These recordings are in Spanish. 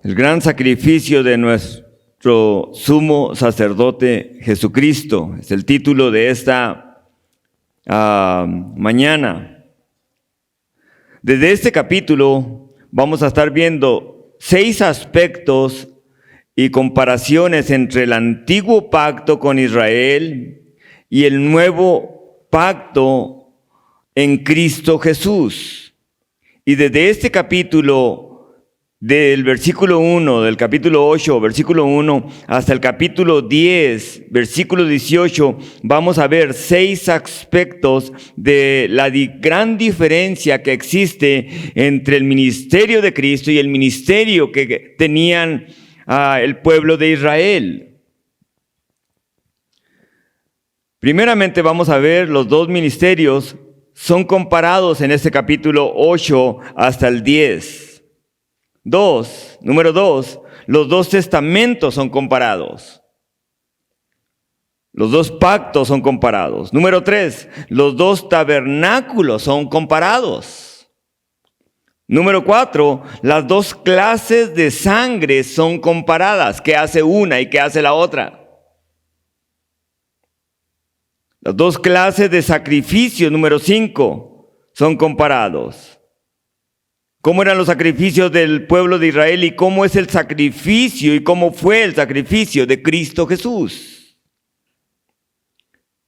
El gran sacrificio de nuestro sumo sacerdote Jesucristo es el título de esta mañana. Desde este capítulo vamos a estar viendo 6 aspectos y comparaciones entre el antiguo pacto con Israel y el nuevo pacto en Cristo Jesús. Y desde este capítulo, del versículo 1, del capítulo 8, versículo 1, hasta el capítulo 10, versículo 18, vamos a ver 6 aspectos de la gran diferencia que existe entre el ministerio de Cristo y el ministerio que tenían el pueblo de Israel. Primeramente vamos a ver los 2 ministerios son comparados en este capítulo 8 hasta el 10. Número 2, los 2 testamentos son comparados. Los 2 pactos son comparados. Número 3, los 2 tabernáculos son comparados. Número 4, las 2 clases de sangre son comparadas. ¿Qué hace una y qué hace la otra? Las 2 clases de sacrificio, número 5, son comparados. ¿Cómo eran los sacrificios del pueblo de Israel y cómo es el sacrificio y cómo fue el sacrificio de Cristo Jesús?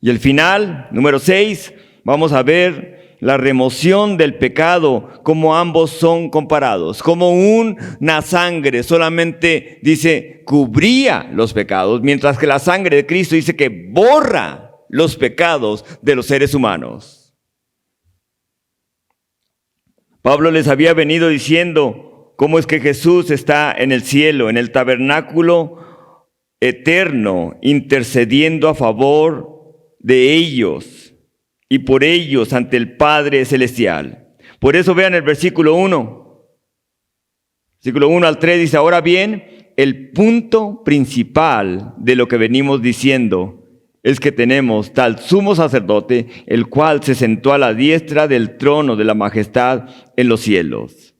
Y el final, número 6, vamos a ver la remoción del pecado, cómo ambos son comparados. Como una sangre solamente dice cubría los pecados, mientras que la sangre de Cristo dice que borra los pecados de los seres humanos. Pablo les había venido diciendo cómo es que Jesús está en el cielo, en el tabernáculo eterno, intercediendo a favor de ellos y por ellos ante el Padre Celestial. Por eso vean el versículo 1. Versículo 1 al 3 dice, ahora bien, el punto principal de lo que venimos diciendo es que tenemos tal sumo sacerdote, el cual se sentó a la diestra del trono de la majestad en los cielos.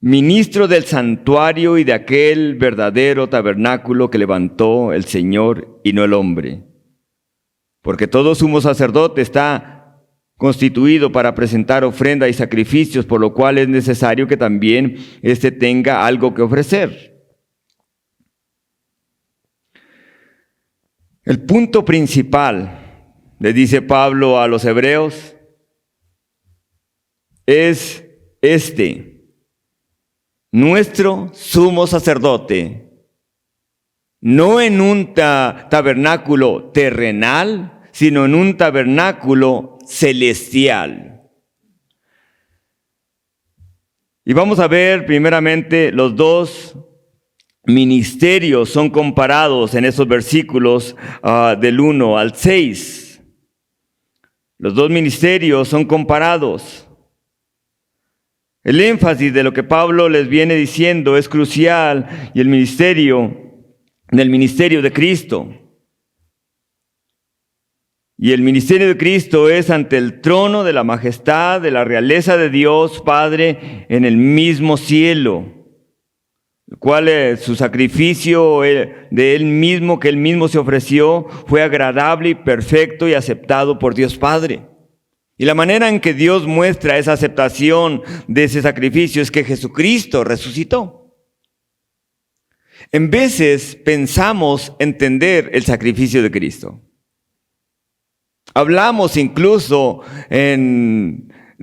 Ministro del santuario y de aquel verdadero tabernáculo que levantó el Señor y no el hombre. Porque todo sumo sacerdote está constituido para presentar ofrenda y sacrificios, por lo cual es necesario que también éste tenga algo que ofrecer. El punto principal, le dice Pablo a los hebreos, es este: nuestro sumo sacerdote, no en un tabernáculo terrenal, sino en un tabernáculo celestial. Y vamos a ver primeramente los 2 ministerios son comparados en esos versículos del 1 al 6. Los 2 ministerios son comparados. El énfasis de lo que Pablo les viene diciendo es crucial y el ministerio de Cristo. Y el ministerio de Cristo es ante el trono de la majestad, de la realeza de Dios Padre en el mismo cielo. El cual su sacrificio de Él mismo, que Él mismo se ofreció, fue agradable y perfecto y aceptado por Dios Padre. Y la manera en que Dios muestra esa aceptación de ese sacrificio es que Jesucristo resucitó. En veces pensamos entender el sacrificio de Cristo. Hablamos incluso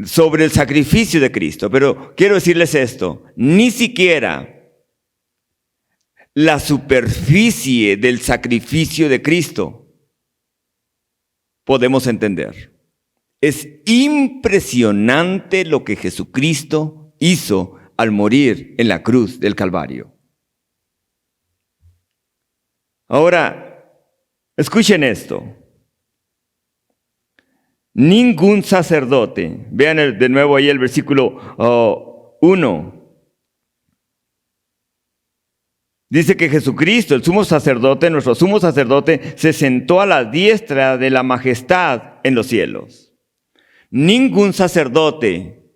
sobre el sacrificio de Cristo, pero quiero decirles esto, ni siquiera la superficie del sacrificio de Cristo podemos entender. Es impresionante lo que Jesucristo hizo al morir en la cruz del Calvario. Ahora, escuchen esto. Ningún sacerdote, vean de nuevo ahí el versículo 1. Dice que Jesucristo, el sumo sacerdote, nuestro sumo sacerdote, se sentó a la diestra de la majestad en los cielos. Ningún sacerdote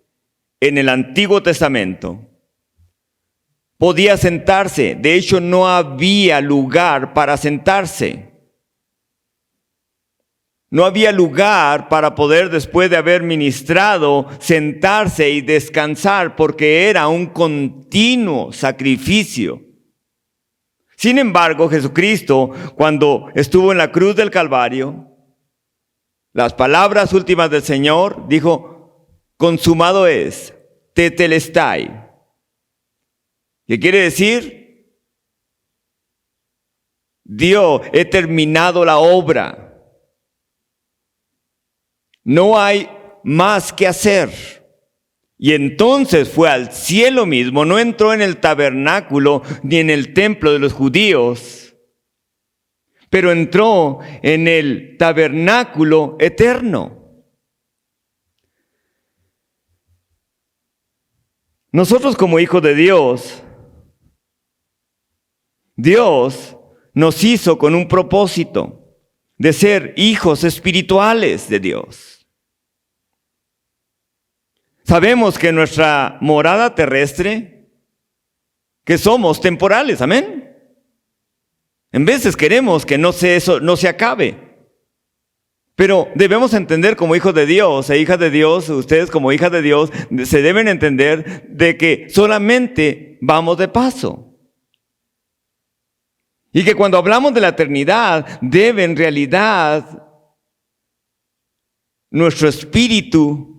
en el Antiguo Testamento podía sentarse. De hecho, no había lugar para sentarse. No había lugar para poder, después de haber ministrado, sentarse y descansar, porque era un continuo sacrificio. Sin embargo, Jesucristo, cuando estuvo en la cruz del Calvario, las palabras últimas del Señor, dijo: consumado es, tetelestai. ¿Qué quiere decir? He terminado la obra. No hay más que hacer. Y entonces fue al cielo mismo, no entró en el tabernáculo ni en el templo de los judíos, pero entró en el tabernáculo eterno. Nosotros como hijos de Dios, Dios nos hizo con un propósito de ser hijos espirituales de Dios. Sabemos que nuestra morada terrestre, que somos temporales, amén. En veces queremos que eso no se acabe. Pero debemos entender como hijos de Dios e hijas de Dios, ustedes como hijas de Dios, se deben entender de que solamente vamos de paso. Y que cuando hablamos de la eternidad, debe en realidad nuestro espíritu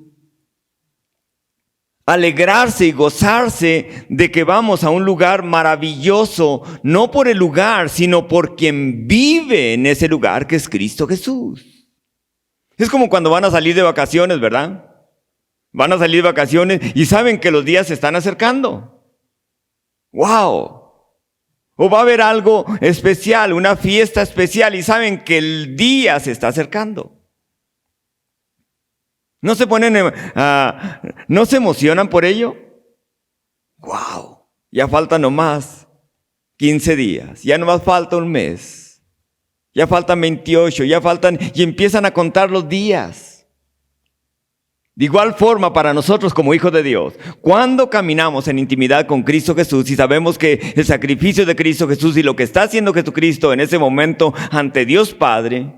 alegrarse y gozarse de que vamos a un lugar maravilloso, no por el lugar, sino por quien vive en ese lugar, que es Cristo Jesús. Es como cuando van a salir de vacaciones, ¿verdad? Van a salir de vacaciones y saben que los días se están acercando. ¡Wow! O va a haber algo especial, una fiesta especial, y saben que el día se está acercando. ¿No se no se emocionan por ello? ¡Wow! Ya faltan nomás 15 días, ya nomás falta un mes, ya faltan 28, y empiezan a contar los días. De igual forma para nosotros como hijos de Dios, cuando caminamos en intimidad con Cristo Jesús y sabemos que el sacrificio de Cristo Jesús y lo que está haciendo Jesucristo en ese momento ante Dios Padre,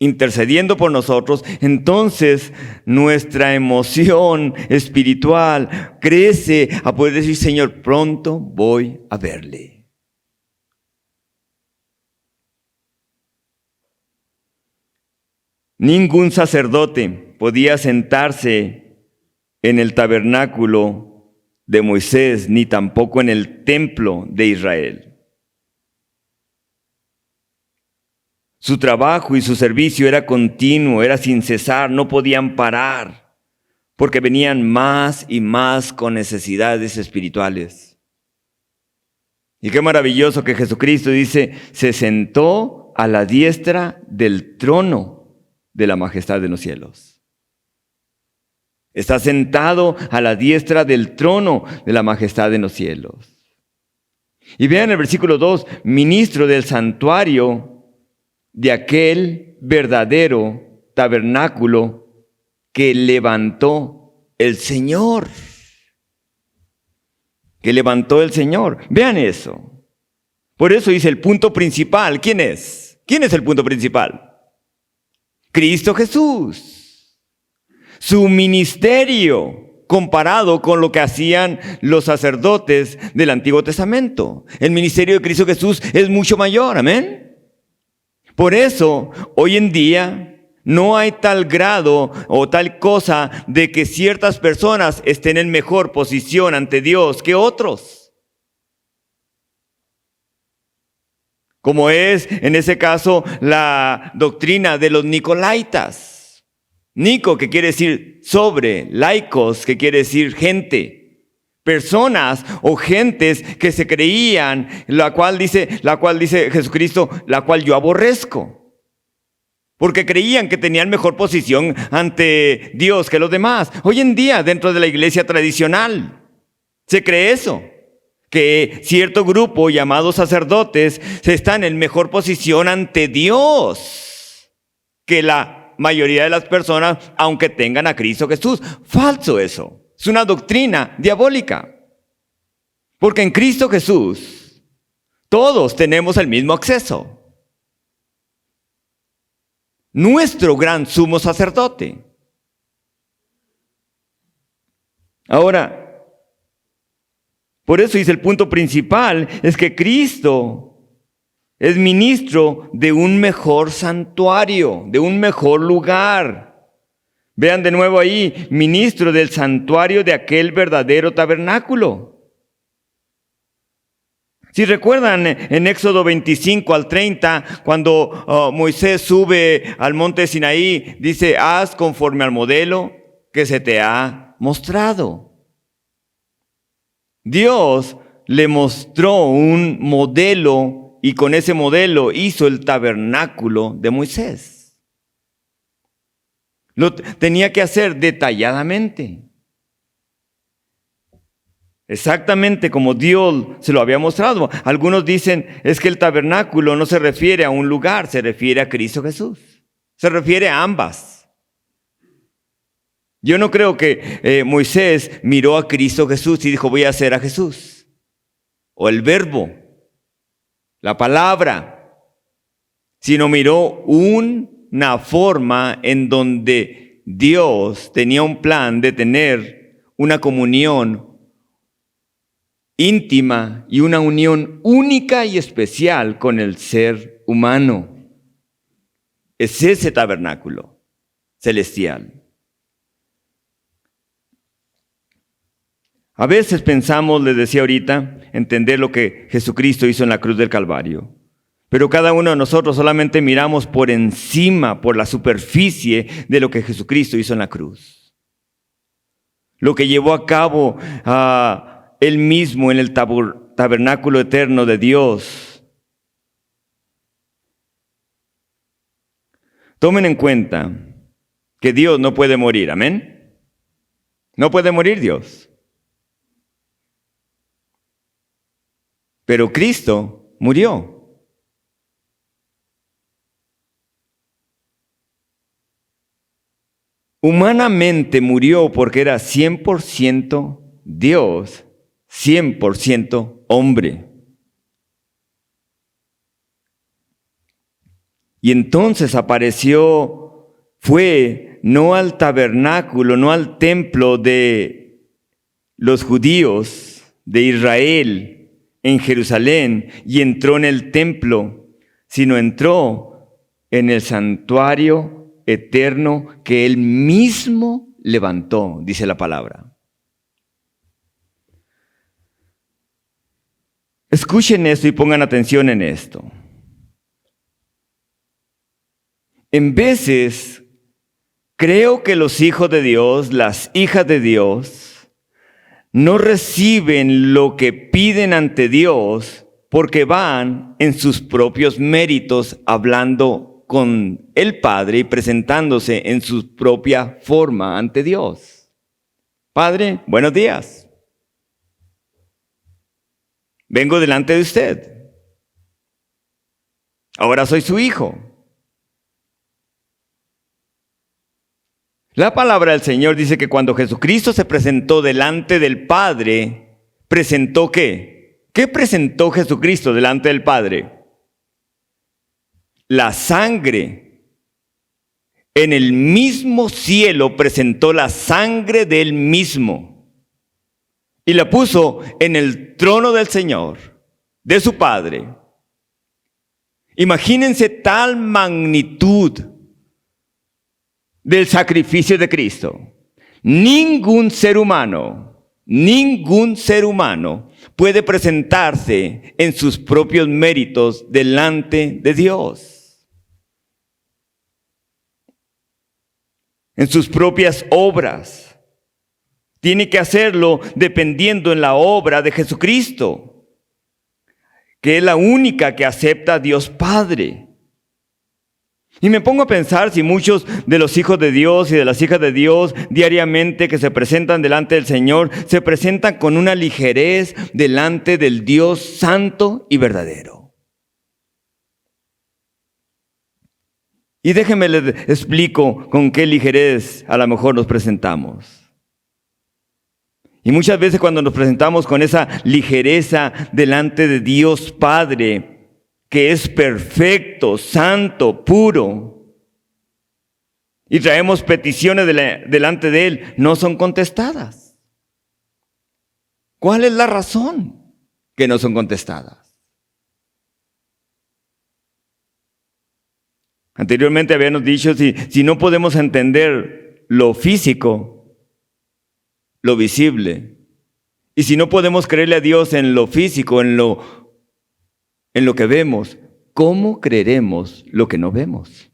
intercediendo por nosotros, entonces nuestra emoción espiritual crece a poder decir: Señor, pronto voy a verle. Ningún sacerdote podía sentarse en el tabernáculo de Moisés, ni tampoco en el templo de Israel. Su trabajo y su servicio era continuo, era sin cesar, no podían parar, porque venían más y más con necesidades espirituales. Y qué maravilloso que Jesucristo dice: se sentó a la diestra del trono de la majestad de los cielos. Está sentado a la diestra del trono de la majestad de los cielos. Y vean el versículo 2, ministro del santuario de aquel verdadero tabernáculo que levantó el Señor. Que levantó el Señor. Vean eso. Por eso dice el punto principal. ¿Quién es? ¿Quién es el punto principal? Cristo Jesús. Su ministerio comparado con lo que hacían los sacerdotes del Antiguo Testamento. El ministerio de Cristo Jesús es mucho mayor. Amén. Por eso, hoy en día, no hay tal grado o tal cosa de que ciertas personas estén en mejor posición ante Dios que otros. Como es, en ese caso, la doctrina de los nicolaitas. Nico, que quiere decir sobre, laicos, que quiere decir gente. Personas o gentes que se creían, la cual dice Jesucristo, la cual yo aborrezco. Porque creían que tenían mejor posición ante Dios que los demás. Hoy en día, dentro de la iglesia tradicional, se cree eso. Que cierto grupo llamados sacerdotes están en mejor posición ante Dios que la mayoría de las personas, aunque tengan a Cristo Jesús. Falso eso. Es una doctrina diabólica. Porque en Cristo Jesús todos tenemos el mismo acceso. Nuestro gran sumo sacerdote. Ahora, por eso dice el punto principal, es que Cristo es ministro de un mejor santuario, de un mejor lugar. Vean de nuevo ahí, ministro del santuario de aquel verdadero tabernáculo. Si recuerdan en Éxodo 25 al 30, cuando Moisés sube al monte Sinaí, dice, haz conforme al modelo que se te ha mostrado. Dios le mostró un modelo y con ese modelo hizo el tabernáculo de Moisés. Lo tenía que hacer detalladamente. Exactamente como Dios se lo había mostrado. Algunos dicen, es que el tabernáculo no se refiere a un lugar, se refiere a Cristo Jesús. Se refiere a ambas. Yo no creo que Moisés miró a Cristo Jesús y dijo, voy a hacer a Jesús. O el verbo, la palabra. Sino miró una forma en donde Dios tenía un plan de tener una comunión íntima y una unión única y especial con el ser humano. Es ese tabernáculo celestial. A veces pensamos, les decía ahorita, entender lo que Jesucristo hizo en la cruz del Calvario. Pero cada uno de nosotros solamente miramos por encima, por la superficie de lo que Jesucristo hizo en la cruz. Lo que llevó a cabo Él mismo en el tabernáculo eterno de Dios. Tomen en cuenta que Dios no puede morir, ¿amén? No puede morir Dios. Pero Cristo murió. Humanamente murió porque era 100% Dios, 100% hombre. Y entonces apareció, fue no al tabernáculo, no al templo de los judíos de Israel en Jerusalén y entró en el templo, sino entró en el santuario eterno que Él mismo levantó, dice la palabra. Escuchen esto y pongan atención en esto. En veces creo que los hijos de Dios, las hijas de Dios, no reciben lo que piden ante Dios porque van en sus propios méritos hablando con el Padre y presentándose en su propia forma ante Dios. Padre, buenos días. Vengo delante de usted. Ahora soy su hijo. La palabra del Señor dice que cuando Jesucristo se presentó delante del Padre, ¿presentó qué? ¿Qué presentó Jesucristo delante del Padre? La sangre. En el mismo cielo presentó la sangre del mismo y la puso en el trono del Señor, de su Padre. Imagínense tal magnitud del sacrificio de Cristo. Ningún ser humano puede presentarse en sus propios méritos delante de Dios. En sus propias obras. Tiene que hacerlo dependiendo en la obra de Jesucristo, que es la única que acepta a Dios Padre. Y me pongo a pensar si muchos de los hijos de Dios y de las hijas de Dios diariamente que se presentan delante del Señor, se presentan con una ligerez delante del Dios santo y verdadero. Y déjenme les explico con qué ligerez a lo mejor nos presentamos. Y muchas veces cuando nos presentamos con esa ligereza delante de Dios Padre, que es perfecto, santo, puro, y traemos peticiones delante de Él, no son contestadas. ¿Cuál es la razón que no son contestadas? Anteriormente habíamos dicho, si no podemos entender lo físico, lo visible, y si no podemos creerle a Dios en lo físico, en lo que vemos, ¿cómo creeremos lo que no vemos?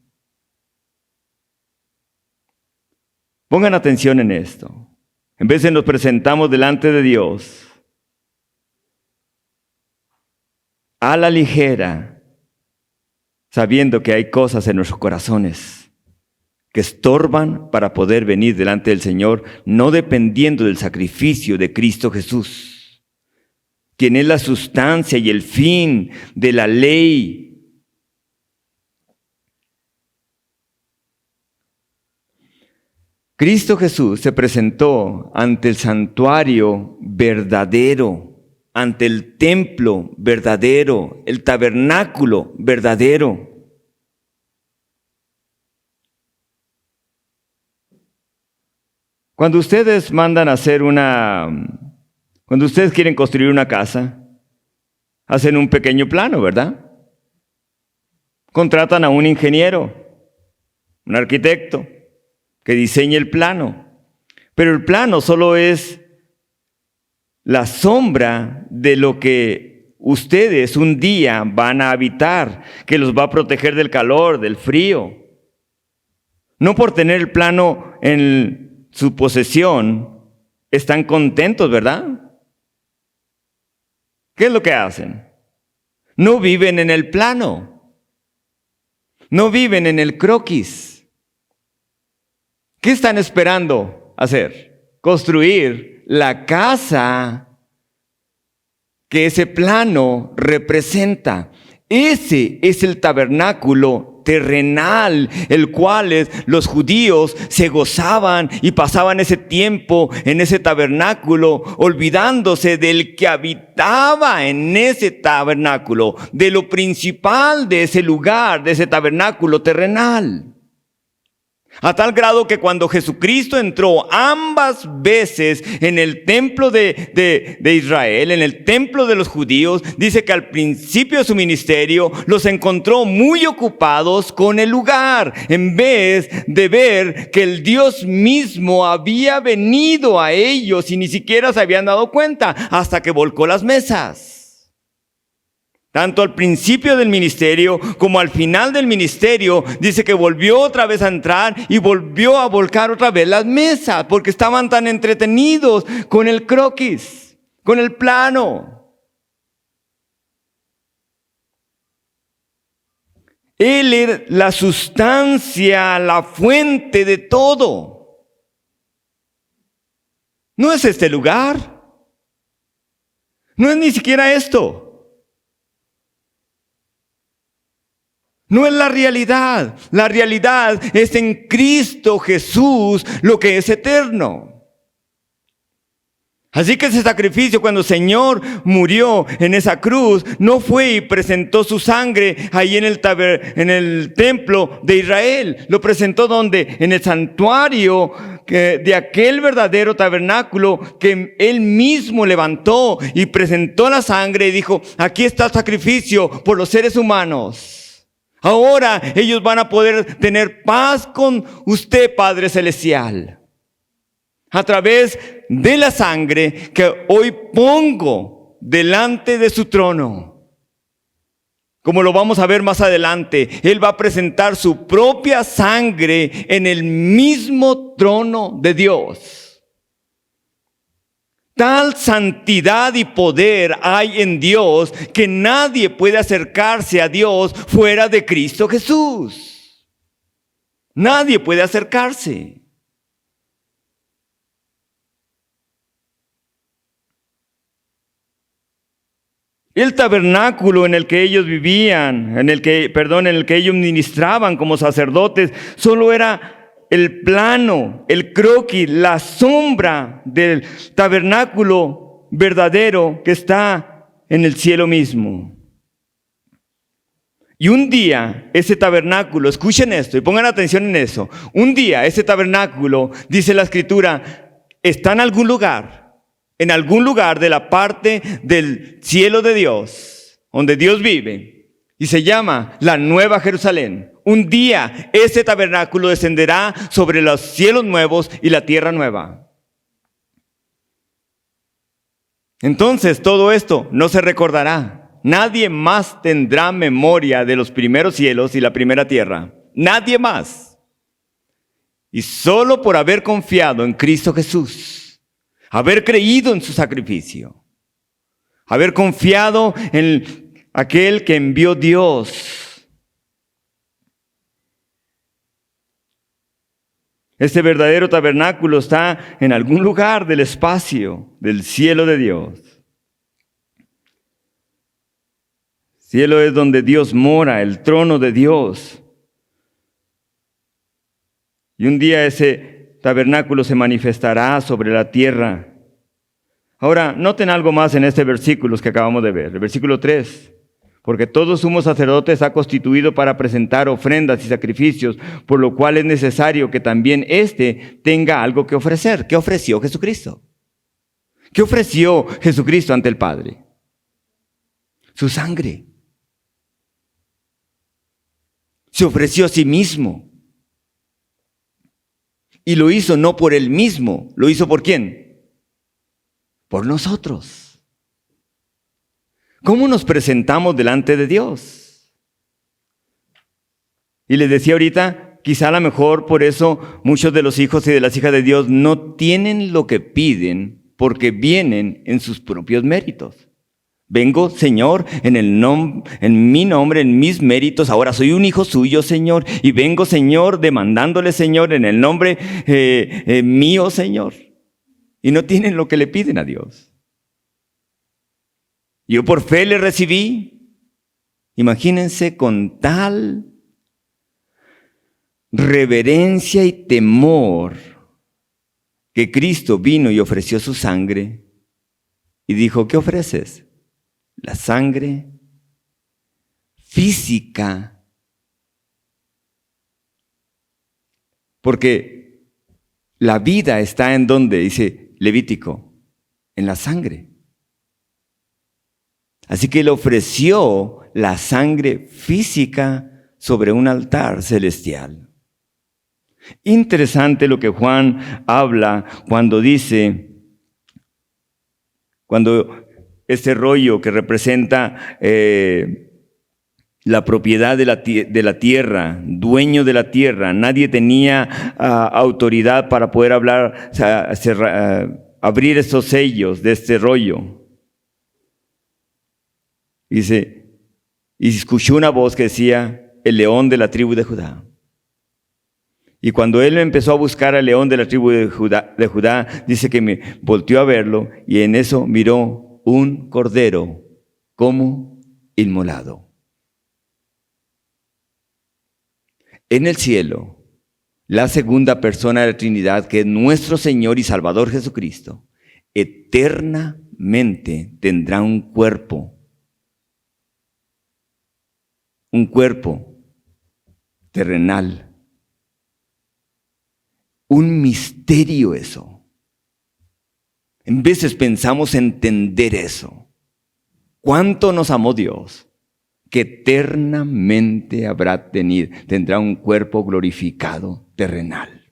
Pongan atención en esto. En vez de nos presentamos delante de Dios a la ligera, sabiendo que hay cosas en nuestros corazones que estorban para poder venir delante del Señor, no dependiendo del sacrificio de Cristo Jesús, quien es la sustancia y el fin de la ley. Cristo Jesús se presentó ante el santuario verdadero, ante el templo verdadero, el tabernáculo verdadero. Cuando ustedes mandan a hacer cuando ustedes quieren construir una casa, hacen un pequeño plano, ¿verdad? Contratan a un ingeniero, un arquitecto, que diseñe el plano. Pero el plano solo es la sombra de lo que ustedes un día van a habitar, que los va a proteger del calor, del frío. No por tener el plano en su posesión, están contentos, ¿verdad? ¿Qué es lo que hacen? No viven en el plano. No viven en el croquis. ¿Qué están esperando hacer? Construir la casa que ese plano representa. Ese es el tabernáculo terrenal, el cual los judíos se gozaban y pasaban ese tiempo en ese tabernáculo, olvidándose del que habitaba en ese tabernáculo, de lo principal de ese lugar, de ese tabernáculo terrenal. A tal grado que cuando Jesucristo entró ambas veces en el templo de Israel, en el templo de los judíos, dice que al principio de su ministerio los encontró muy ocupados con el lugar, en vez de ver que el Dios mismo había venido a ellos y ni siquiera se habían dado cuenta hasta que volcó las mesas. Tanto al principio del ministerio como al final del ministerio, dice que volvió otra vez a entrar y volvió a volcar otra vez las mesas, porque estaban tan entretenidos con el croquis, con el plano. Él es la sustancia, la fuente de todo. No es este lugar. No es ni siquiera esto. No es la realidad. La realidad es en Cristo Jesús, lo que es eterno. Así que ese sacrificio, cuando el Señor murió en esa cruz, no fue y presentó su sangre ahí en el templo de Israel. Lo presentó ¿dónde? En el santuario de aquel verdadero tabernáculo que Él mismo levantó y presentó la sangre y dijo: aquí está el sacrificio por los seres humanos. Ahora ellos van a poder tener paz con usted, Padre Celestial, a través de la sangre que hoy pongo delante de su trono. Como lo vamos a ver más adelante, Él va a presentar su propia sangre en el mismo trono de Dios. Tal santidad y poder hay en Dios que nadie puede acercarse a Dios fuera de Cristo Jesús. Nadie puede acercarse. El tabernáculo en el que ellos vivían, en el que ellos ministraban como sacerdotes, solo era el plano, el croquis, la sombra del tabernáculo verdadero que está en el cielo mismo. Y un día ese tabernáculo, escuchen esto y pongan atención en eso, un día ese tabernáculo, dice la Escritura, está en algún lugar de la parte del cielo de Dios, donde Dios vive, y se llama la Nueva Jerusalén. Un día ese tabernáculo descenderá sobre los cielos nuevos y la tierra nueva. Entonces todo esto no se recordará. Nadie más tendrá memoria de los primeros cielos y la primera tierra. Nadie más. Y solo por haber confiado en Cristo Jesús, haber creído en su sacrificio, haber confiado en aquel que envió Dios. Este verdadero tabernáculo está en algún lugar del espacio, del cielo de Dios. Cielo es donde Dios mora, el trono de Dios. Y un día ese tabernáculo se manifestará sobre la tierra. Ahora, noten algo más en este versículo que acabamos de ver, el versículo 3. Porque todo sumo sacerdote está constituido para presentar ofrendas y sacrificios, por lo cual es necesario que también éste tenga algo que ofrecer. ¿Qué ofreció Jesucristo? ¿Qué ofreció Jesucristo ante el Padre? Su sangre. Se ofreció a sí mismo. Y lo hizo no por él mismo. ¿Lo hizo por quién? Por nosotros. ¿Cómo nos presentamos delante de Dios? Y les decía ahorita, quizá a lo mejor por eso muchos de los hijos y de las hijas de Dios no tienen lo que piden porque vienen en sus propios méritos. Vengo, Señor, en mi nombre, en mis méritos. Ahora soy un hijo suyo, Señor. Y vengo, Señor, demandándole, Señor, en el nombre mío, Señor. Y no tienen lo que le piden a Dios. Yo por fe le recibí. Imagínense con tal reverencia y temor que Cristo vino y ofreció su sangre. Y dijo, ¿qué ofreces? La sangre física. Porque la vida está en donde, dice Levítico, en la sangre. Así que él ofreció la sangre física sobre un altar celestial. Interesante lo que Juan habla cuando dice, cuando este rollo que representa la propiedad de la tierra, dueño de la tierra, nadie tenía autoridad para poder hablar, abrir estos sellos de este rollo. Dice, y escuchó una voz que decía, el león de la tribu de Judá. Y cuando él empezó a buscar al león de la tribu de Judá, dice que me volteó a verlo y en eso miró un cordero como inmolado. En el cielo, la segunda persona de la Trinidad, que es nuestro Señor y Salvador Jesucristo, eternamente tendrá un cuerpo terrenal. Un misterio eso. En veces pensamos entender eso. ¿Cuánto nos amó Dios? Que eternamente tendrá un cuerpo glorificado terrenal.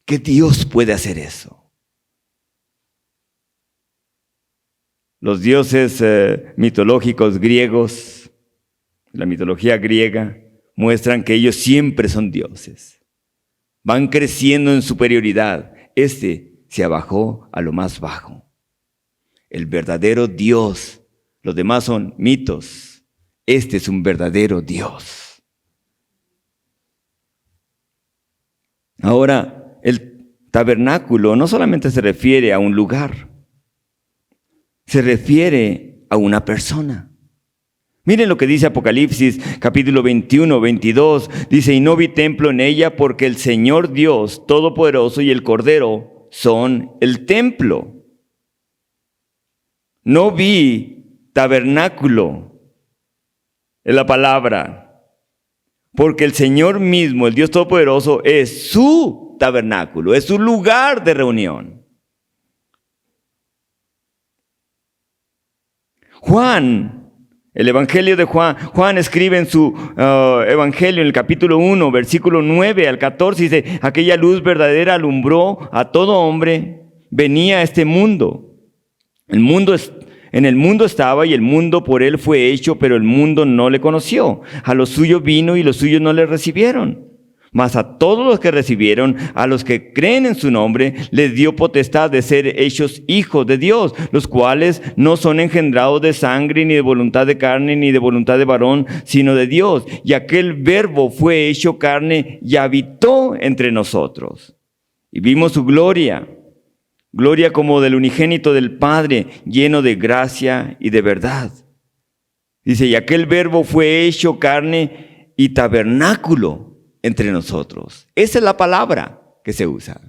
¿Qué Dios puede hacer eso? Los dioses mitológicos griegos, la mitología griega, muestran que ellos siempre son dioses. Van creciendo en superioridad. Este se abajó a lo más bajo. El verdadero Dios, los demás son mitos. Este es un verdadero Dios. Ahora, el tabernáculo no solamente se refiere a un lugar, se refiere a una persona. Miren lo que dice Apocalipsis capítulo 21, 22. Dice, y no vi templo en ella porque el Señor Dios Todopoderoso y el Cordero son el templo. No vi tabernáculo en la palabra, porque el Señor mismo, el Dios Todopoderoso, es su tabernáculo, es su lugar de reunión. Juan, el Evangelio de Juan escribe en su Evangelio, en el capítulo 1, versículo 9 al 14, dice, aquella luz verdadera alumbró a todo hombre, venía a este mundo. En el mundo estaba y el mundo por él fue hecho, pero el mundo no le conoció. A los suyos vino y los suyos no le recibieron. Mas a todos los que recibieron, a los que creen en su nombre, les dio potestad de ser hechos hijos de Dios, los cuales no son engendrados de sangre, ni de voluntad de carne, ni de voluntad de varón, sino de Dios. Y aquel verbo fue hecho carne y habitó entre nosotros. Y vimos su gloria. Gloria como del unigénito del Padre, lleno de gracia y de verdad. Dice, y aquel verbo fue hecho carne y tabernáculo entre nosotros. Esa es la palabra que se usa.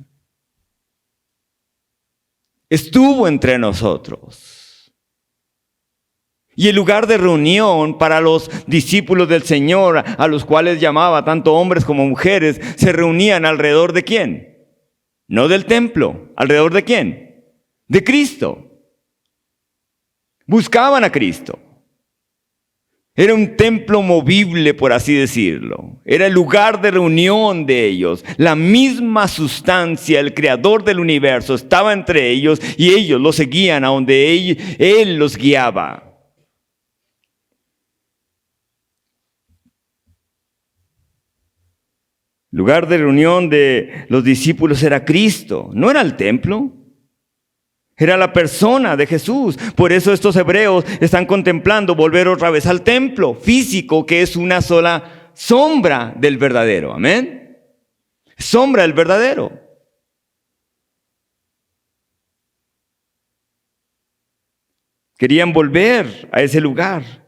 Estuvo entre nosotros. Y el lugar de reunión para los discípulos del Señor, a los cuales llamaba tanto hombres como mujeres, se reunían alrededor de ¿quién? No del templo. ¿Alrededor de quién? De Cristo. Buscaban a Cristo. Era un templo movible, por así decirlo. Era el lugar de reunión de ellos. La misma sustancia, el creador del universo, estaba entre ellos y ellos lo seguían a donde Él los guiaba. El lugar de reunión de los discípulos era Cristo, no era el templo. Era la persona de Jesús. Por eso estos hebreos están contemplando volver otra vez al templo físico, que es una sola sombra del verdadero. Amén. Sombra del verdadero. Querían volver a ese lugar.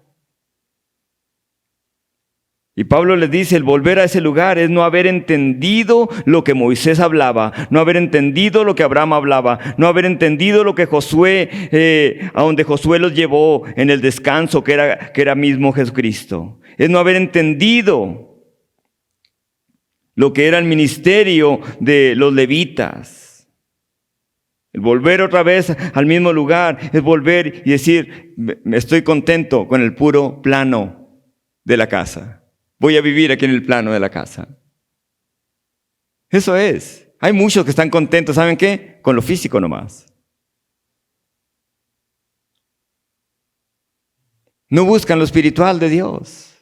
Y Pablo les dice, el volver a ese lugar es no haber entendido lo que Moisés hablaba, no haber entendido lo que Abraham hablaba, no haber entendido lo que a donde Josué los llevó en el descanso que era mismo Jesucristo. Es no haber entendido lo que era el ministerio de los levitas. El volver otra vez al mismo lugar es volver y decir, estoy contento con el puro plano de la casa. Voy a vivir aquí en el plano de la casa. Eso es. Hay muchos que están contentos, ¿saben qué? Con lo físico nomás. No buscan lo espiritual de Dios.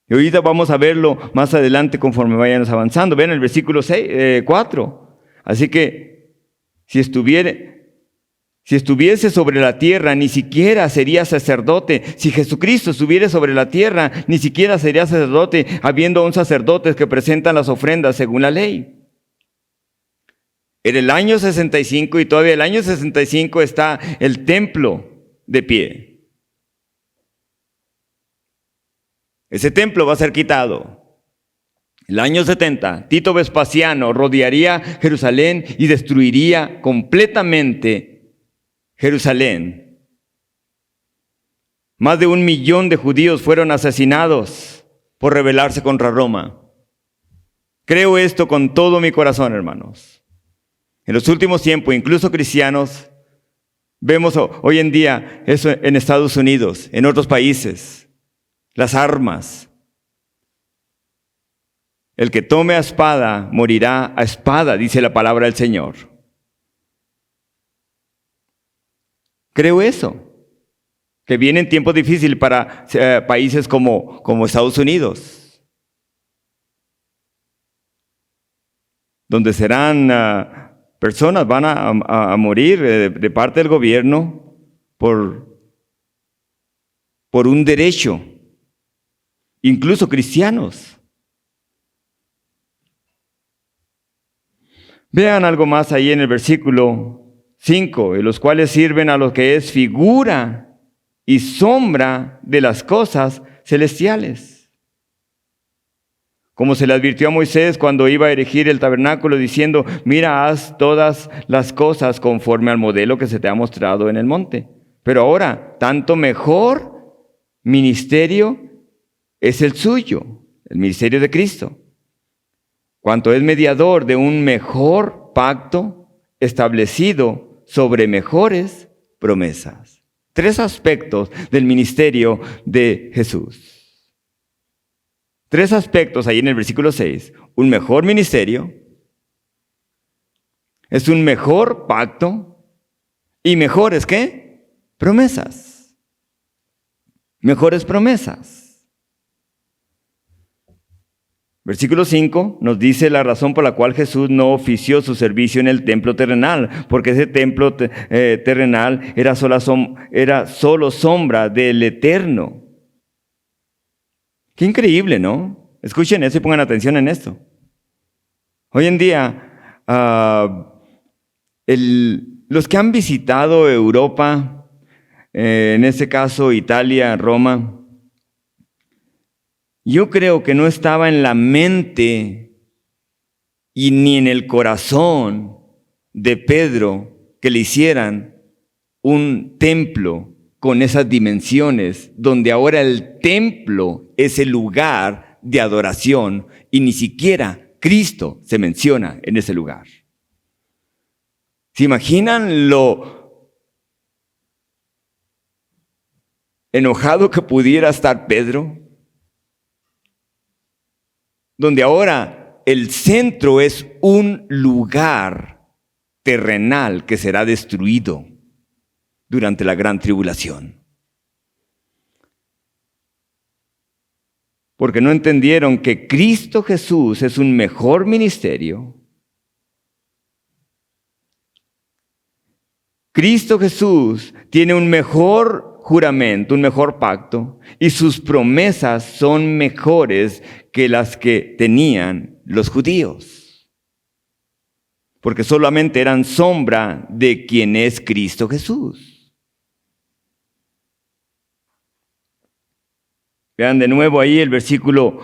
Y ahorita vamos a verlo más adelante conforme vayamos avanzando. Ven el versículo 4. Así que si estuviese sobre la tierra, ni siquiera sería sacerdote. Si Jesucristo estuviera sobre la tierra, ni siquiera sería sacerdote, habiendo aún sacerdotes que presentan las ofrendas según la ley. En el año 65, y todavía el año 65 está el templo de pie. Ese templo va a ser quitado. El año 70, Tito Vespasiano rodearía Jerusalén y destruiría completamente Jerusalén. Más de 1 millón de judíos fueron asesinados por rebelarse contra Roma. Creo esto con todo mi corazón, hermanos. En los últimos tiempos, incluso cristianos, vemos hoy en día eso en Estados Unidos, en otros países, las armas. El que tome a espada morirá a espada, dice la palabra del Señor. Creo eso, que vienen tiempos difíciles para países como Estados Unidos, donde serán personas van a morir de parte del gobierno por un derecho, incluso cristianos. Vean algo más ahí en el versículo 5, y los cuales sirven a lo que es figura y sombra de las cosas celestiales. Como se le advirtió a Moisés cuando iba a erigir el tabernáculo, diciendo: mira, haz todas las cosas conforme al modelo que se te ha mostrado en el monte. Pero ahora, tanto mejor ministerio es el suyo, el ministerio de Cristo, cuanto es mediador de un mejor pacto establecido sobre mejores promesas. 3 aspectos del ministerio de Jesús. 3 aspectos ahí en el versículo 6. Un mejor ministerio, es un mejor pacto y mejores, ¿qué? Promesas. Mejores promesas. Versículo 5 nos dice la razón por la cual Jesús no ofició su servicio en el templo terrenal, porque ese templo terrenal era solo sombra del Eterno. Qué increíble, ¿no? Escuchen eso y pongan atención en esto. Hoy en día, los que han visitado Europa, en este caso Italia, Roma, yo creo que no estaba en la mente y ni en el corazón de Pedro que le hicieran un templo con esas dimensiones, donde ahora el templo es el lugar de adoración y ni siquiera Cristo se menciona en ese lugar. ¿Se imaginan lo enojado que pudiera estar Pedro? Donde ahora el centro es un lugar terrenal que será destruido durante la gran tribulación. Porque no entendieron que Cristo Jesús es un mejor ministerio. Cristo Jesús tiene un mejor juramento, un mejor pacto, y sus promesas son mejores que las que tenían los judíos, porque solamente eran sombra de quien es Cristo Jesús. Vean de nuevo ahí el versículo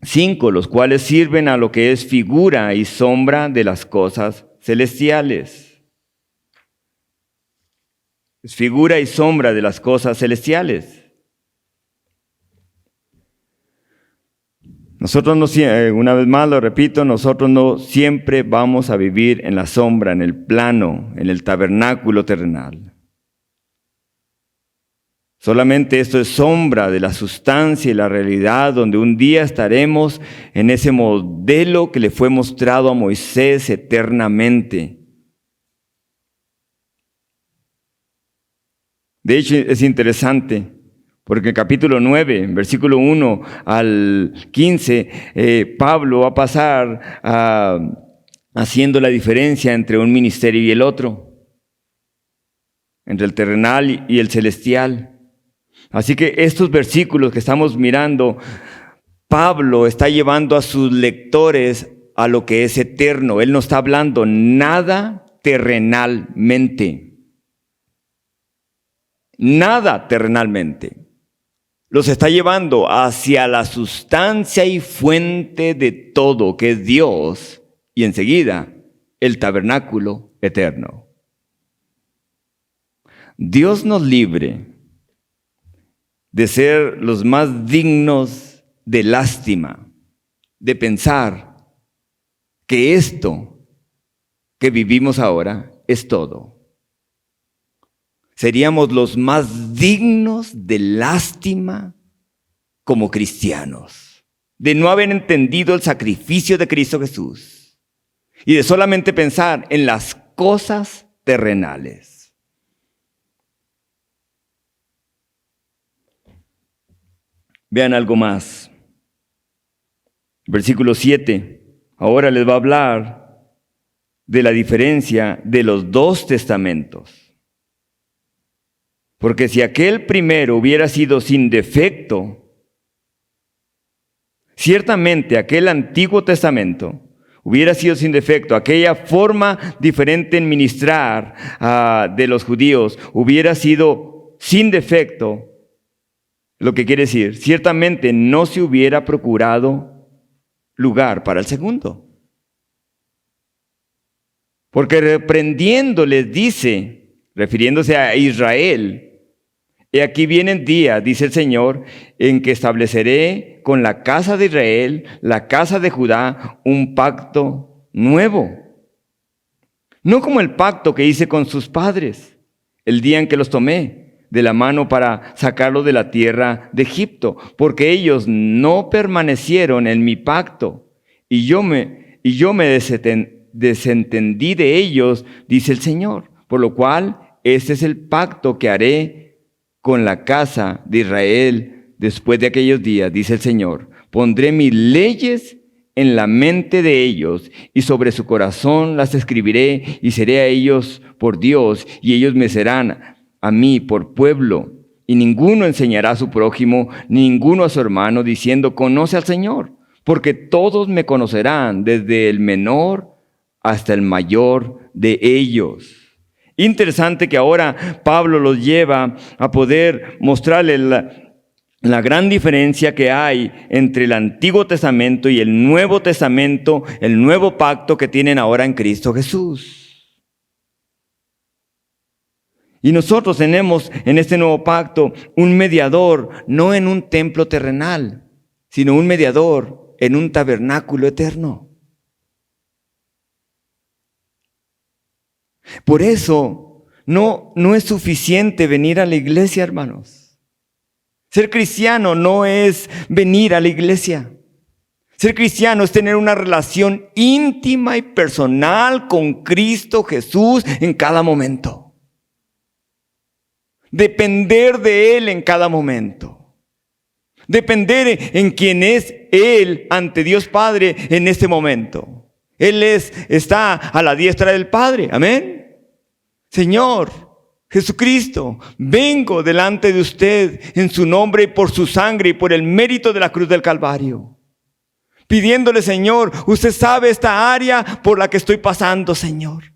5, los cuales sirven a lo que es figura y sombra de las cosas celestiales. Es figura y sombra de las cosas celestiales. Nosotros no, una vez más lo repito, nosotros no siempre vamos a vivir en la sombra, en el plano, en el tabernáculo terrenal. Solamente esto es sombra de la sustancia y la realidad, donde un día estaremos en ese modelo que le fue mostrado a Moisés eternamente. De hecho, es interesante, porque en el capítulo 9, versículo 1 al 15, Pablo va a pasar haciendo la diferencia entre un ministerio y el otro, entre el terrenal y el celestial. Así que estos versículos que estamos mirando, Pablo está llevando a sus lectores a lo que es eterno. Él no está hablando nada terrenalmente. Nada terrenalmente. Los está llevando hacia la sustancia y fuente de todo, que es Dios, y enseguida el tabernáculo eterno. Dios nos libre de ser los más dignos de lástima, de pensar que esto que vivimos ahora es todo. Seríamos los más dignos de lástima como cristianos, de no haber entendido el sacrificio de Cristo Jesús y de solamente pensar en las cosas terrenales. Vean algo más. Versículo 7. Ahora les va a hablar de la diferencia de los 2 testamentos. Porque si aquel primero hubiera sido sin defecto, ciertamente aquel Antiguo Testamento hubiera sido sin defecto, aquella forma diferente en ministrar de los judíos hubiera sido sin defecto, lo que quiere decir, ciertamente no se hubiera procurado lugar para el segundo. Porque reprendiéndoles dice, refiriéndose a Israel, y aquí vienen días, dice el Señor, en que estableceré con la casa de Israel, la casa de Judá, un pacto nuevo. No como el pacto que hice con sus padres, el día en que los tomé de la mano para sacarlos de la tierra de Egipto, porque ellos no permanecieron en mi pacto, y yo me desentendí de ellos, dice el Señor. Por lo cual, este es el pacto que haré con la casa de Israel después de aquellos días, dice el Señor. Pondré mis leyes en la mente de ellos, y sobre su corazón las escribiré, y seré a ellos por Dios, y ellos me serán a mí por pueblo. Y ninguno enseñará a su prójimo, ninguno a su hermano, diciendo, conoce al Señor, porque todos me conocerán, desde el menor hasta el mayor de ellos. Interesante que ahora Pablo los lleva a poder mostrarles la gran diferencia que hay entre el Antiguo Testamento y el Nuevo Testamento, el nuevo pacto que tienen ahora en Cristo Jesús. Y nosotros tenemos en este nuevo pacto un mediador, no en un templo terrenal, sino un mediador en un tabernáculo eterno. Por eso no es suficiente venir a la iglesia, hermanos. Ser cristiano no es venir a la iglesia. Ser cristiano es tener una relación íntima y personal con Cristo Jesús en cada momento. Depender de Él en cada momento. Depender en quién es Él ante Dios Padre en este momento. Él está a la diestra del Padre. Amén. Señor Jesucristo, vengo delante de usted en su nombre y por su sangre y por el mérito de la cruz del Calvario. Pidiéndole, Señor, usted sabe esta área por la que estoy pasando, Señor.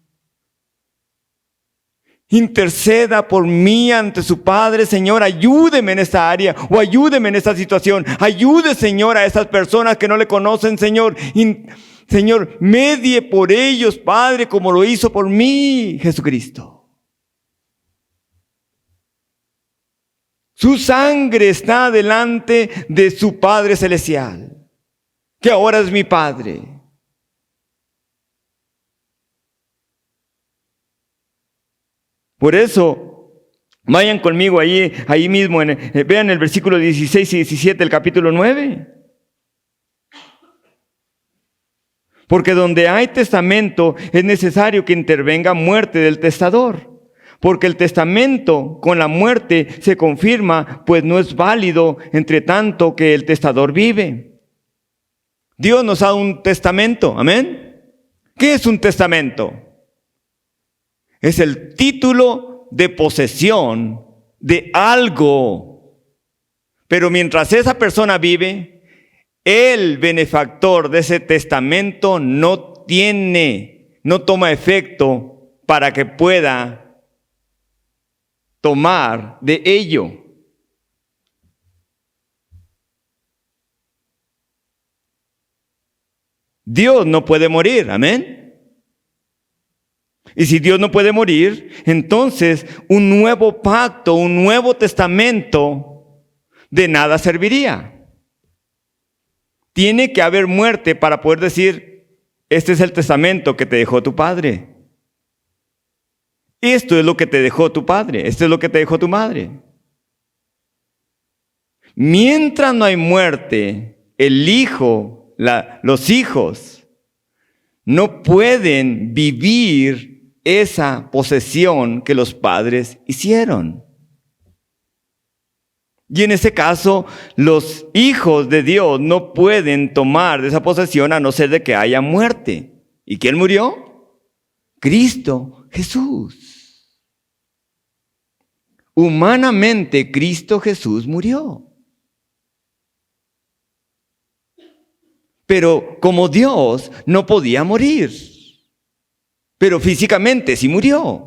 Interceda por mí ante su Padre, Señor, ayúdeme en esta área o ayúdeme en esta situación. Ayude, Señor, a esas personas que no le conocen, Señor. Señor, medie por ellos, Padre, como lo hizo por mí, Jesucristo. Su sangre está delante de su Padre Celestial, que ahora es mi Padre. Por eso, vayan conmigo ahí mismo, vean el versículo 16 y 17 del capítulo 9. Porque donde hay testamento es necesario que intervenga muerte del testador. Porque el testamento con la muerte se confirma, pues no es válido entre tanto que el testador vive. Dios nos da un testamento, amén. ¿Qué es un testamento? Es el título de posesión de algo. Pero mientras esa persona vive, el benefactor de ese testamento no toma efecto para que pueda tomar de ello. Dios no puede morir, amén. Y si Dios no puede morir, entonces un nuevo pacto, un nuevo testamento de nada serviría. Tiene que haber muerte para poder decir, este es el testamento que te dejó tu padre. Esto es lo que te dejó tu padre. Esto es lo que te dejó tu madre. Mientras no hay muerte, los hijos no pueden vivir esa posesión que los padres hicieron. Y en ese caso, los hijos de Dios no pueden tomar de esa posesión a no ser de que haya muerte. ¿Y quién murió? Cristo Jesús. Humanamente, Cristo Jesús murió. Pero como Dios no podía morir. Pero físicamente sí murió.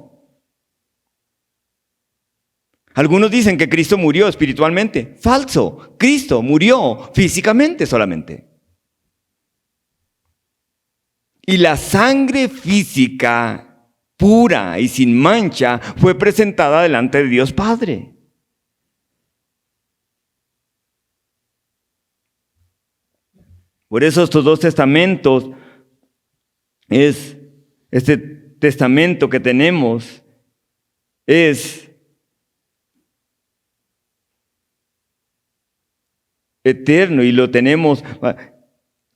Algunos dicen que Cristo murió espiritualmente. Falso. Cristo murió físicamente solamente. Y la sangre física, pura y sin mancha, fue presentada delante de Dios Padre. Por eso estos dos testamentos, este testamento que tenemos, es eterno y lo tenemos,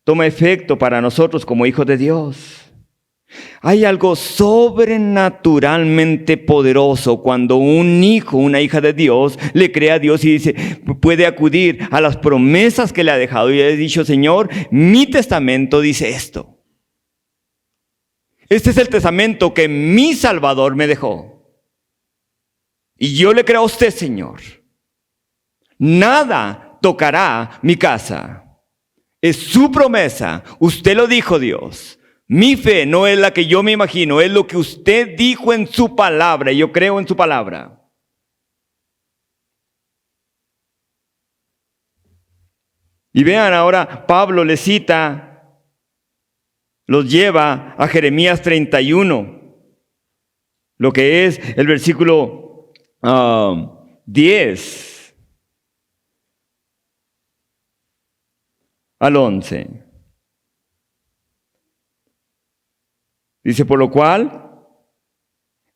toma efecto para nosotros como hijos de Dios. Hay algo sobrenaturalmente poderoso cuando un hijo, una hija de Dios, le cree a Dios y dice, puede acudir a las promesas que le ha dejado y ha dicho, Señor, mi testamento dice esto. Este es el testamento que mi Salvador me dejó. Y yo le creo a usted, Señor. Nada tocará mi casa. Es su promesa. Usted lo dijo, Dios. Mi fe no es la que yo me imagino, es lo que usted dijo en su palabra. Y yo creo en su palabra. Y vean ahora, Pablo le cita, los lleva a Jeremías 31, lo que es el versículo 10 al 11. Dice, por lo cual,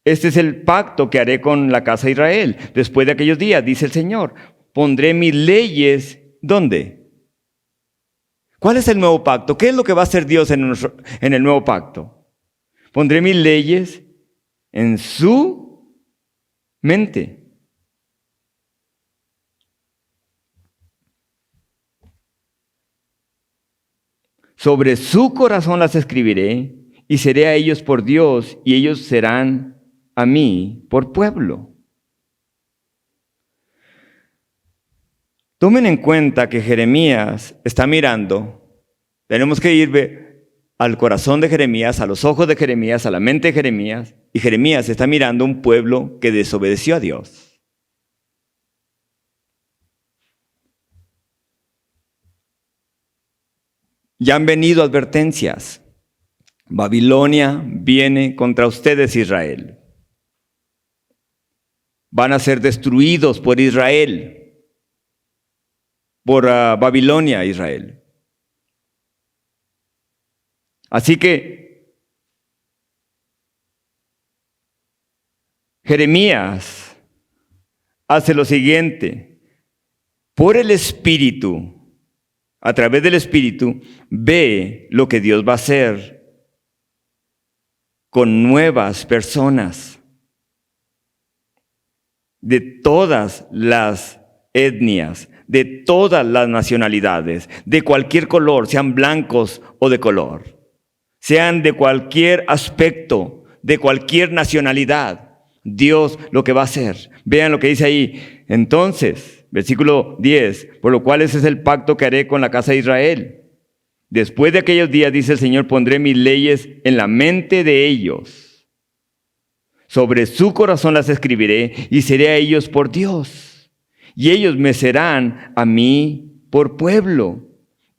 este es el pacto que haré con la casa de Israel. Después de aquellos días, dice el Señor, pondré mis leyes, ¿dónde? ¿Cuál es el nuevo pacto? ¿Qué es lo que va a hacer Dios en el nuevo pacto? Pondré mis leyes en su mente. Sobre su corazón las escribiré y seré a ellos por Dios y ellos serán a mí por pueblo. Tomen en cuenta que Jeremías está mirando. Tenemos que ir al corazón de Jeremías, a los ojos de Jeremías, a la mente de Jeremías. Y Jeremías está mirando un pueblo que desobedeció a Dios. Ya han venido advertencias. Babilonia viene contra ustedes, Israel. Van a ser destruidos por Israel, por Babilonia, Israel. Así que Jeremías hace lo siguiente. Por el Espíritu, a través del Espíritu, ve lo que Dios va a hacer con nuevas personas de todas las etnias, de todas las nacionalidades, de cualquier color, sean blancos o de color, sean de cualquier aspecto, de cualquier nacionalidad. Dios lo que va a hacer. Vean lo que dice ahí. Entonces, versículo 10, por lo cual ese es el pacto que haré con la casa de Israel. Después de aquellos días, dice el Señor, pondré mis leyes en la mente de ellos. Sobre su corazón las escribiré y seré a ellos por Dios. Y ellos me serán a mí por pueblo.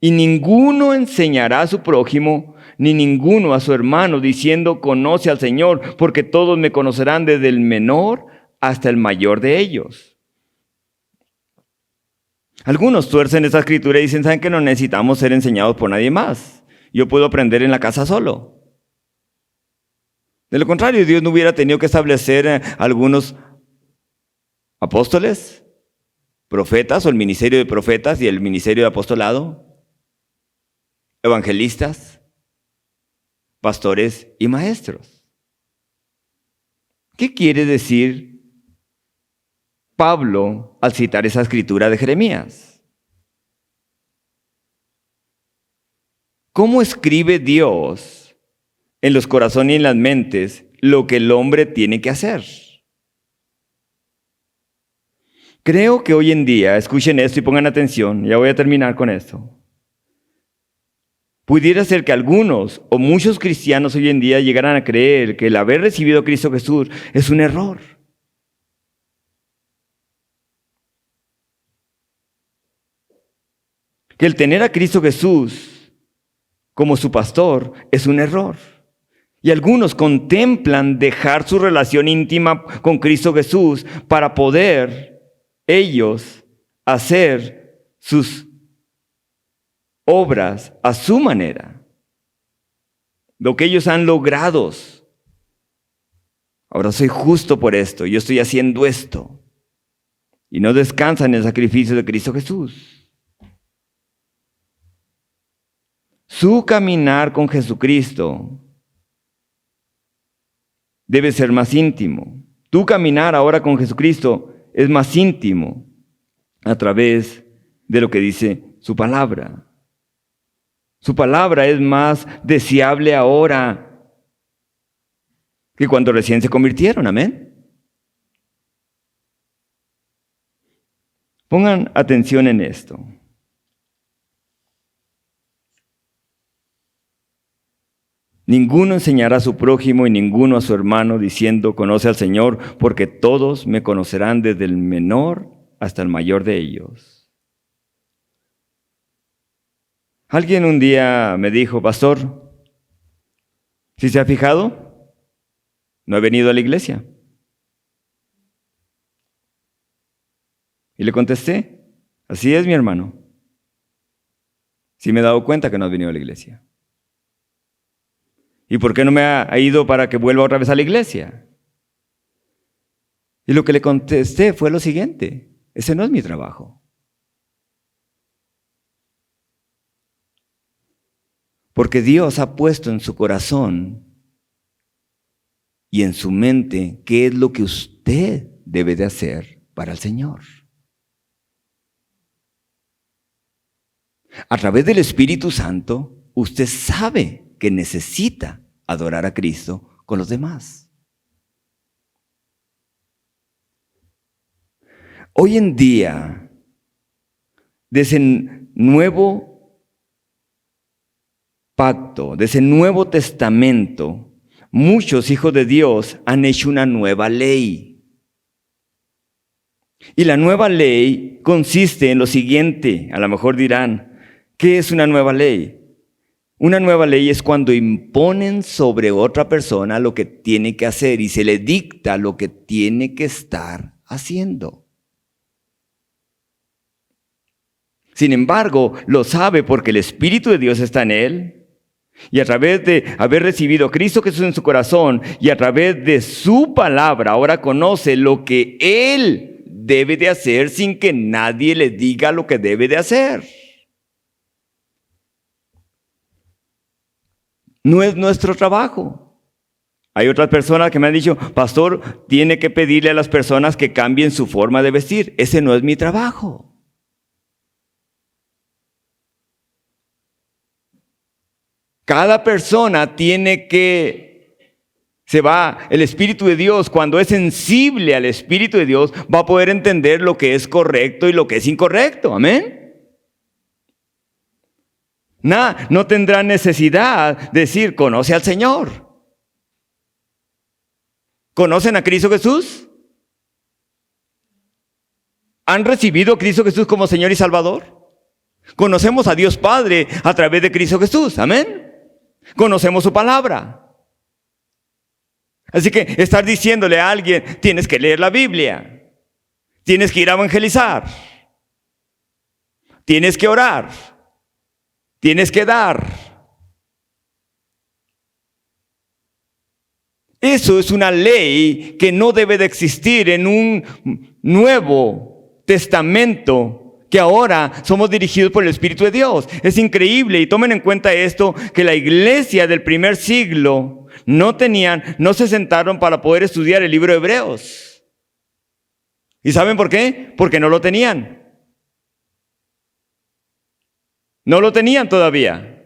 Y ninguno enseñará a su prójimo, ni ninguno a su hermano, diciendo, conoce al Señor, porque todos me conocerán desde el menor hasta el mayor de ellos. Algunos tuercen esta escritura y dicen, ¿saben que no necesitamos ser enseñados por nadie más? Yo puedo aprender en la casa solo. De lo contrario, Dios no hubiera tenido que establecer algunos apóstoles, profetas o el ministerio de profetas y el ministerio de apostolado, evangelistas, pastores y maestros. ¿Qué quiere decir Pablo al citar esa escritura de Jeremías? ¿Cómo escribe Dios en los corazones y en las mentes lo que el hombre tiene que hacer? Creo que hoy en día, escuchen esto y pongan atención, ya voy a terminar con esto. pudiera ser que algunos o muchos cristianos hoy en día llegaran a creer que el haber recibido a Cristo Jesús es un error. Que el tener a Cristo Jesús como su pastor es un error. Y algunos contemplan dejar su relación íntima con Cristo Jesús para poder ellos hacer sus obras a su manera. Lo que ellos han logrado. Ahora soy justo por esto, yo estoy haciendo esto. Y no descansan en el sacrificio de Cristo Jesús. Su caminar con Jesucristo debe ser más íntimo. Tu caminar ahora con Jesucristo es más íntimo a través de lo que dice su palabra. Su palabra es más deseable ahora que cuando recién se convirtieron. Amén. Pongan atención en esto. Ninguno enseñará a su prójimo y ninguno a su hermano diciendo, conoce al Señor, porque todos me conocerán desde el menor hasta el mayor de ellos. Alguien un día me dijo, pastor, ¿sí se ha fijado? No he venido a la iglesia. Y le contesté, así es, mi hermano. Sí me he dado cuenta que no has venido a la iglesia. ¿Y por qué no me ha ido para que vuelva otra vez a la iglesia? Y lo que le contesté fue lo siguiente, ese no es mi trabajo. Porque Dios ha puesto en su corazón y en su mente qué es lo que usted debe de hacer para el Señor. A través del Espíritu Santo, usted sabe que necesita adorar a Cristo con los demás. Hoy en día, de ese nuevo pacto, de ese nuevo testamento, muchos hijos de Dios han hecho una nueva ley. Y la nueva ley consiste en lo siguiente, a lo mejor dirán, ¿qué es una nueva ley? Una nueva ley es cuando imponen sobre otra persona lo que tiene que hacer y se le dicta lo que tiene que estar haciendo. Sin embargo, lo sabe porque el Espíritu de Dios está en él y a través de haber recibido a Cristo Jesús en su corazón y a través de su palabra, ahora conoce lo que él debe de hacer sin que nadie le diga lo que debe de hacer. No es nuestro trabajo. Hay otras personas que me han dicho, pastor, tiene que pedirle a las personas que cambien su forma de vestir. Ese no es mi trabajo. Cada persona tiene que, el Espíritu de Dios, cuando es sensible al Espíritu de Dios, va a poder entender lo que es correcto y lo que es incorrecto. Amén. No tendrá necesidad de decir, conoce al Señor. ¿Conocen a Cristo Jesús? ¿Han recibido a Cristo Jesús como Señor y Salvador? Conocemos a Dios Padre a través de Cristo Jesús. Amén. Conocemos su palabra. Así que estar diciéndole a alguien, tienes que leer la Biblia. Tienes que ir a evangelizar. Tienes que orar. Tienes que dar. Eso es una ley que no debe de existir en un nuevo testamento que ahora somos dirigidos por el Espíritu de Dios. Es increíble, y tomen en cuenta esto, que la iglesia del primer siglo no se sentaron para poder estudiar el libro de Hebreos. ¿Y saben por qué? Porque no lo tenían. No lo tenían todavía.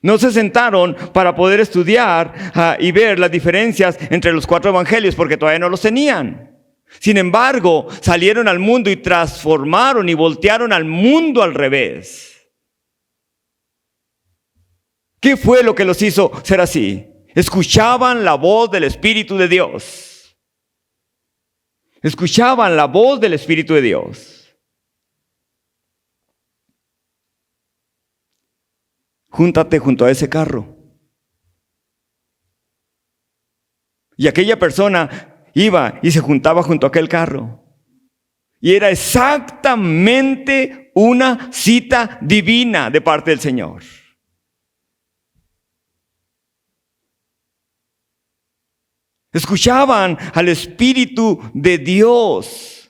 No se sentaron para poder estudiar y ver las diferencias entre los 4 evangelios porque todavía no los tenían. Sin embargo, salieron al mundo y transformaron y voltearon al mundo al revés. ¿Qué fue lo que los hizo ser así? Escuchaban la voz del Espíritu de Dios. Escuchaban la voz del Espíritu de Dios. Júntate junto a ese carro. Y aquella persona iba y se juntaba junto a aquel carro. Y era exactamente una cita divina de parte del Señor. Escuchaban al Espíritu de Dios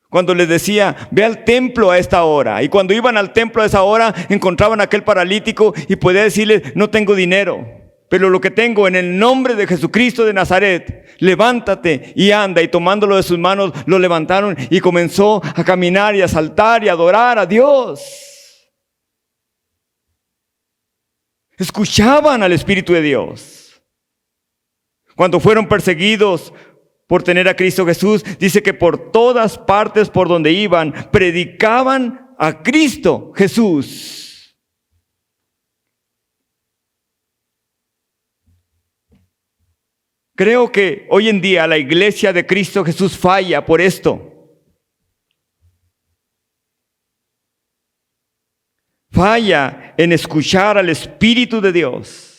cuando les decía, ve al templo a esta hora. Y cuando iban al templo a esa hora, encontraban a aquel paralítico y podía decirle, no tengo dinero, pero lo que tengo en el nombre de Jesucristo de Nazaret, levántate y anda. Y tomándolo de sus manos, lo levantaron y comenzó a caminar y a saltar y a adorar a Dios. Escuchaban al Espíritu de Dios. Cuando fueron perseguidos por tener a Cristo Jesús, dice que por todas partes por donde iban, predicaban a Cristo Jesús. Creo que hoy en día la iglesia de Cristo Jesús falla por esto. Falla en escuchar al Espíritu de Dios.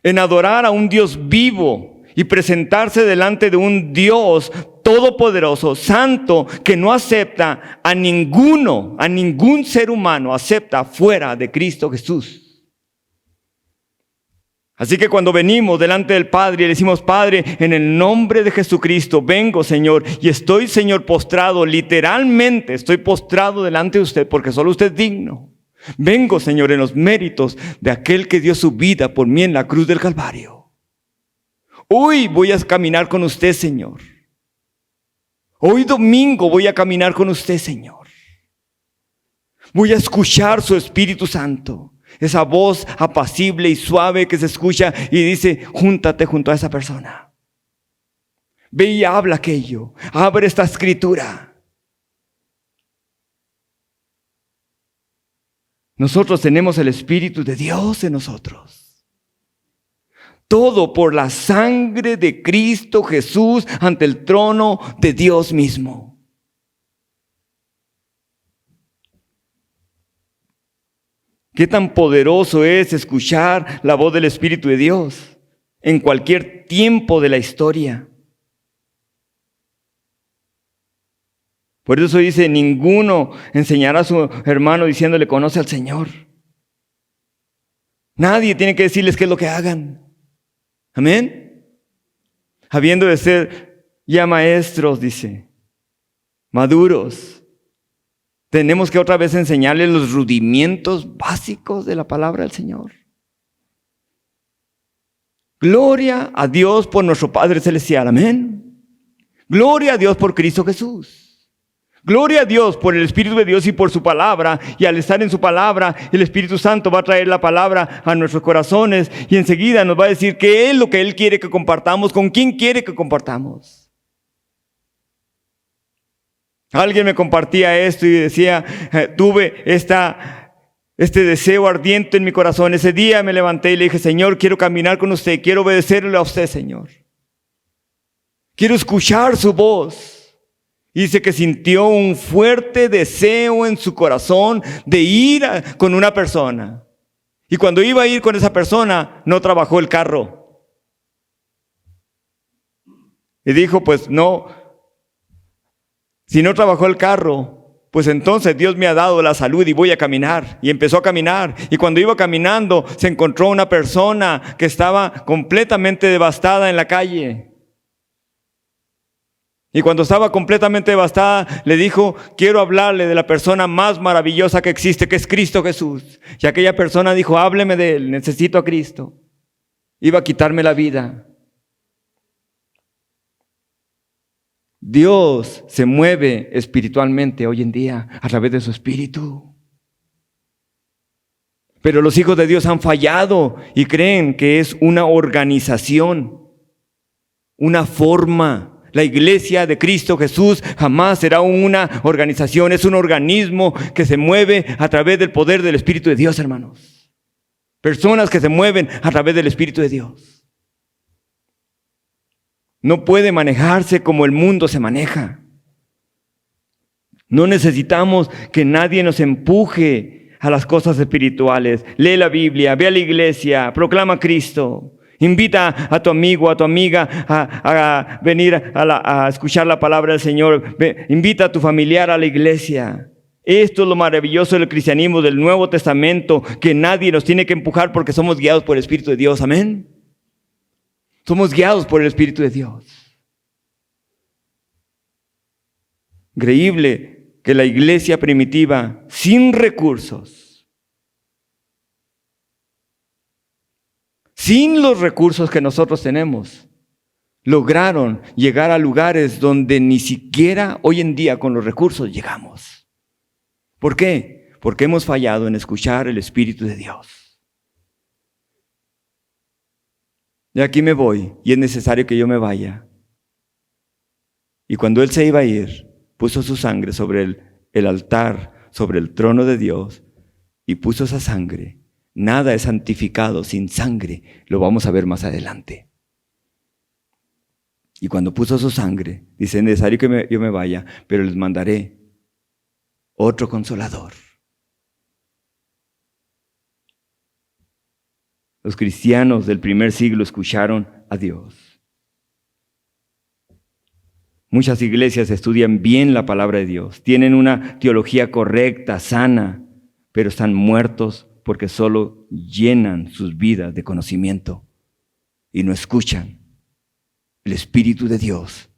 En adorar a un Dios vivo y presentarse delante de un Dios todopoderoso, santo, que no acepta a ningún ser humano, acepta fuera de Cristo Jesús. Así que cuando venimos delante del Padre y le decimos, Padre, en el nombre de Jesucristo, vengo, Señor, y estoy, Señor, postrado, literalmente estoy postrado delante de usted, porque solo usted es digno. Vengo, Señor, en los méritos de aquel que dio su vida por mí en la cruz del Calvario. Hoy voy a caminar con usted, Señor. Hoy domingo voy a caminar con usted, Señor. Voy a escuchar su Espíritu Santo. Esa voz apacible y suave que se escucha y dice, júntate junto a esa persona. Ve y habla aquello. Abre esta escritura. Nosotros tenemos el Espíritu de Dios en nosotros. Todo por la sangre de Cristo Jesús ante el trono de Dios mismo. Qué tan poderoso es escuchar la voz del Espíritu de Dios en cualquier tiempo de la historia. Por eso dice, ninguno enseñará a su hermano diciéndole, conoce al Señor. Nadie tiene que decirles qué es lo que hagan. Amén. Habiendo de ser ya maestros, dice, maduros, tenemos que otra vez enseñarles los rudimentos básicos de la palabra del Señor. Gloria a Dios por nuestro Padre Celestial. Amén. Gloria a Dios por Cristo Jesús. Gloria a Dios por el Espíritu de Dios y por su palabra. Y al estar en su palabra, el Espíritu Santo va a traer la palabra a nuestros corazones. Y enseguida nos va a decir qué es lo que Él quiere que compartamos, con quién quiere que compartamos. Alguien me compartía esto y decía, tuve este deseo ardiente en mi corazón. Ese día me levanté y le dije, Señor, quiero caminar con usted, quiero obedecerle a usted, Señor. Quiero escuchar su voz. Dice que sintió un fuerte deseo en su corazón de ir con una persona. Y cuando iba a ir con esa persona, no trabajó el carro. Y dijo, pues no, si no trabajó el carro, pues entonces Dios me ha dado la salud y voy a caminar. Y empezó a caminar. Y cuando iba caminando, se encontró una persona que estaba completamente devastada en la calle. Y cuando estaba completamente devastada, le dijo, quiero hablarle de la persona más maravillosa que existe, que es Cristo Jesús. Y aquella persona dijo, hábleme de Él, necesito a Cristo. Iba a quitarme la vida. Dios se mueve espiritualmente hoy en día a través de su Espíritu. Pero los hijos de Dios han fallado y creen que es una organización, una forma. La iglesia de Cristo Jesús jamás será una organización, es un organismo que se mueve a través del poder del Espíritu de Dios, hermanos. Personas que se mueven a través del Espíritu de Dios. No puede manejarse como el mundo se maneja. No necesitamos que nadie nos empuje a las cosas espirituales. Lee la Biblia, ve a la iglesia, proclama a Cristo. Invita a tu amigo, a tu amiga a venir a escuchar la palabra del Señor. Invita a tu familiar a la iglesia. Esto es lo maravilloso del cristianismo, del Nuevo Testamento, que nadie nos tiene que empujar porque somos guiados por el Espíritu de Dios. Amén. Somos guiados por el Espíritu de Dios. Increíble que la iglesia primitiva, sin recursos, sin los recursos que nosotros tenemos, lograron llegar a lugares donde ni siquiera hoy en día con los recursos llegamos. ¿Por qué? Porque hemos fallado en escuchar el Espíritu de Dios. Y aquí me voy y es necesario que yo me vaya. Y cuando Él se iba a ir, puso su sangre sobre el altar, sobre el trono de Dios, y puso esa sangre. Nada es santificado sin sangre. Lo vamos a ver más adelante. Y cuando puso su sangre, dice, es necesario que yo me vaya, pero les mandaré otro consolador. Los cristianos del primer siglo escucharon a Dios. Muchas iglesias estudian bien la palabra de Dios, tienen una teología correcta, sana, pero están muertos porque solo llenan sus vidas de conocimiento y no escuchan el Espíritu de Dios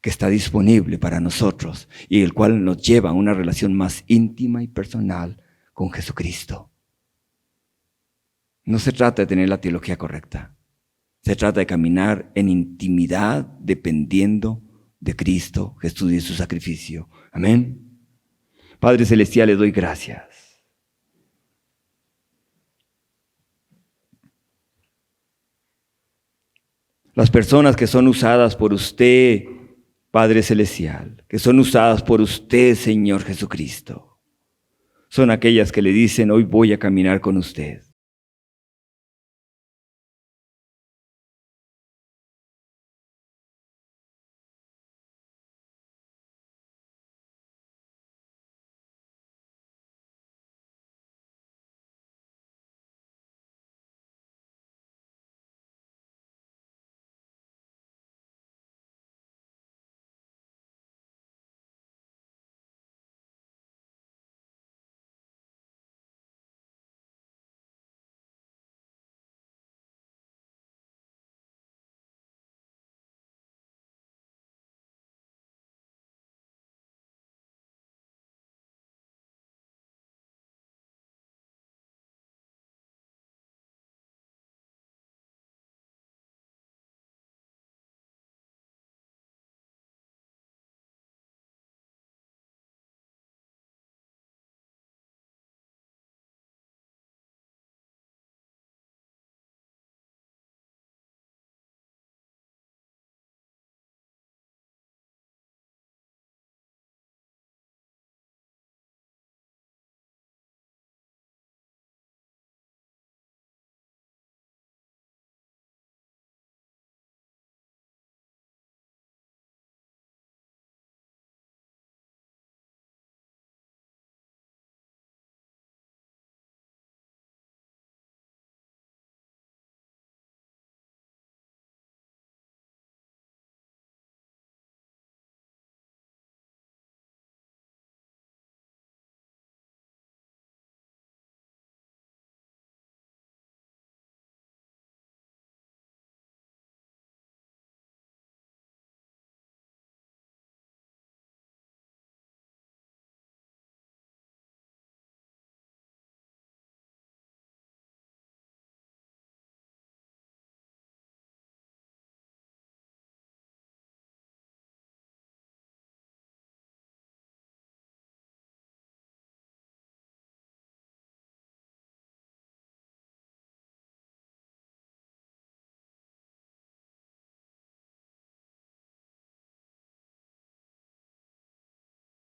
que está disponible para nosotros y el cual nos lleva a una relación más íntima y personal con Jesucristo. No se trata de tener la teología correcta, se trata de caminar en intimidad dependiendo de Cristo Jesús y su sacrificio. Amén. Padre Celestial, le doy gracias. Las personas que son usadas por usted, Padre Celestial, que son usadas por usted, Señor Jesucristo, son aquellas que le dicen, hoy voy a caminar con usted.